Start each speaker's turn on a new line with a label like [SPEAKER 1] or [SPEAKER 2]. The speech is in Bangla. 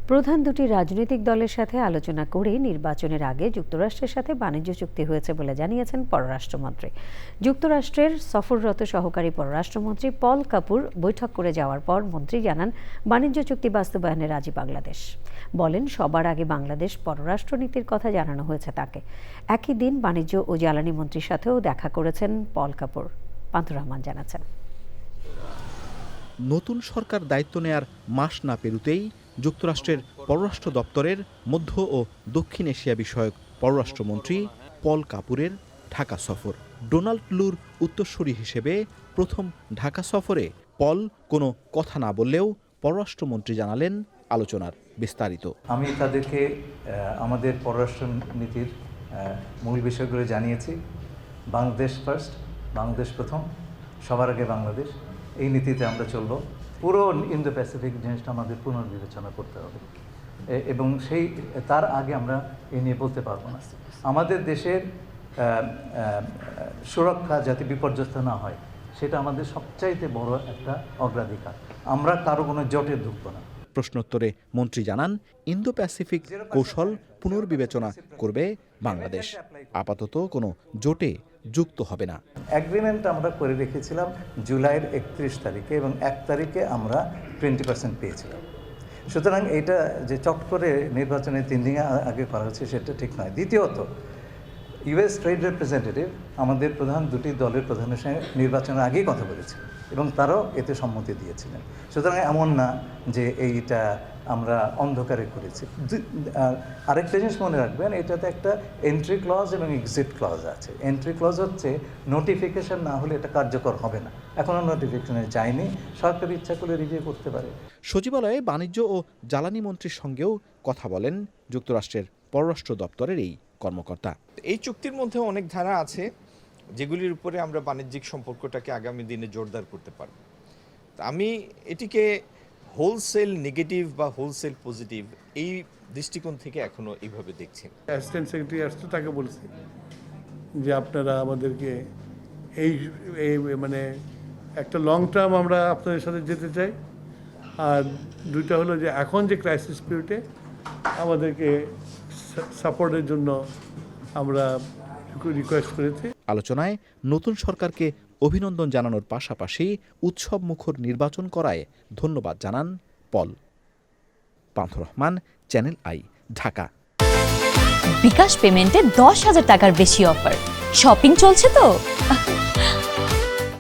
[SPEAKER 1] প্রধান দুটি রাজনৈতিক দলের সাথে আলোচনা করে নির্বাচনের আগে যুক্তরাষ্ট্রের সাথে বাণিজ্য চুক্তি হয়েছে বলে জানিয়েছেন পররাষ্ট্রমন্ত্রী। যুক্তরাষ্ট্রের সফররত সহকারী পররাষ্ট্রমন্ত্রী পল কাপুর বৈঠক করে যাওয়ার পর মন্ত্রী জানান, বাণিজ্য চুক্তি বাস্তবায়নে রাজি বাংলাদেশ। বলেন, সবার আগে বাংলাদেশ পররাষ্ট্রনীতির কথা জানানো হয়েছে তাকে। একই দিন বাণিজ্য ও জ্বালানি মন্ত্রীর সাথেও দেখা করেছেন পল কাপুর। পান্থুর রহমান জানাচ্ছেন।
[SPEAKER 2] নতুন সরকার দায়িত্ব নেয়ার মাস না পেরুতেই যুক্তরাষ্ট্রের পররাষ্ট্র দপ্তরের মধ্য ও দক্ষিণ এশিয়া বিষয়ক পররাষ্ট্রমন্ত্রী পল কাপুরের ঢাকা সফর। ডোনাল্ড লুর উত্তরসূরি হিসেবে প্রথম ঢাকা সফরে পল কোনো কথা না বললেও পররাষ্ট্রমন্ত্রী জানালেন আলোচনার বিস্তারিত।
[SPEAKER 3] আমি তাদেরকে আমাদের পররাষ্ট্র নীতির মূল বিষয়গুলো জানিয়েছি। বাংলাদেশ ফার্স্ট, বাংলাদেশ প্রথম, সবার আগে বাংলাদেশ, এই নীতিতে আমরা চলব। পুরো ইন্দো প্যাসিফিক জিনিসটা আমাদের পুনর্বিবেচনা করতে হবে এবং তার আগে আমরা এই নিয়ে বলতে পারবো না। আমাদের দেশের সুরক্ষা যাতে বিপর্যস্ত না হয়, সেটা আমাদের সবচাইতে বড় একটা অগ্রাধিকার। আমরা কারো কোনো জোটে ঢুকবো না।
[SPEAKER 2] প্রশ্নোত্তরে মন্ত্রী জানান, ইন্দো প্যাসিফিক কৌশল পুনর্বিবেচনা করবে বাংলাদেশ। আপাতত কোনো জোটে যুক্ত হবে না।
[SPEAKER 3] অ্যাগ্রিমেন্ট আমরা করে রেখেছিলাম জুলাইয়ের 31 তারিখে এবং 1 তারিখে আমরা 20% পেয়েছিলাম। সুতরাং এটা যে চট করে নির্বাচনের 3 দিন আগে করা হচ্ছে সেটা ঠিক নয়। দ্বিতীয়ত, ইউএস ট্রেড রিপ্রেজেন্টেটিভ আমাদের প্রধান দুটি দলের প্রধানের সঙ্গে নির্বাচনের আগেই কথা বলেছিলেন এবং তারাও এতে সম্মতি দিয়েছিলেন। সুতরাং এমন না যে এইটা আমরা অন্ধকারে করেছি। আরেকটা জিনিস মনে রাখবেন, এটাতে একটা এন্ট্রি ক্লজ এবং এক্সিট ক্লজ আছে। এন্ট্রি ক্লজ হচ্ছে নোটিফিকেশন না হলে এটা কার্যকর হবে না। এখনও নোটিফিকেশনে যায়নি, সরকার ইচ্ছা করলে রিভিউ করতে পারে।
[SPEAKER 2] সচিবালয়ে বাণিজ্য ও জ্বালানি মন্ত্রীর সঙ্গেও কথা বলেন যুক্তরাষ্ট্রের পররাষ্ট্র দপ্তরের এই কর্মকর্তা।
[SPEAKER 4] এই চুক্তির মধ্যে অনেক ধারা আছে যেগুলির উপরে আমরা বাণিজ্যিক সম্পর্কটাকে আগামী দিনে জোরদার করতে পারব। আমি এটিকে হোলসেল নেগেটিভ বা হোলসেল পজিটিভ এই দৃষ্টিকোণ থেকে এখনো এইভাবে দেখছি।
[SPEAKER 5] অ্যাসিস্ট্যান্ট সেক্রেটারি আসছে, তাকে বলছি যে আপনারা আমাদেরকে এই মানে একটা লং টার্ম আমরা আপনাদের সাথে যেতে চাই, আর দুইটা হলো যে এখন যে ক্রাইসিস পিরিয়ডে আমাদেরকে সাপোর্টের জন্য আমরা রিকোয়েস্ট করেছি।
[SPEAKER 2] আলোচনায় নতুন সরকারকে অভিনন্দন জানানোর পাশাপাশি উৎসব মুখর নির্বাচন করায় ধন্যবাদ জানান পল। পান্থুর রহমান, চ্যানেল আই, ঢাকা।
[SPEAKER 6] বিকাশ পেমেন্টে 10,000 টাকার বেশি অফার। শপিং চলছে তো।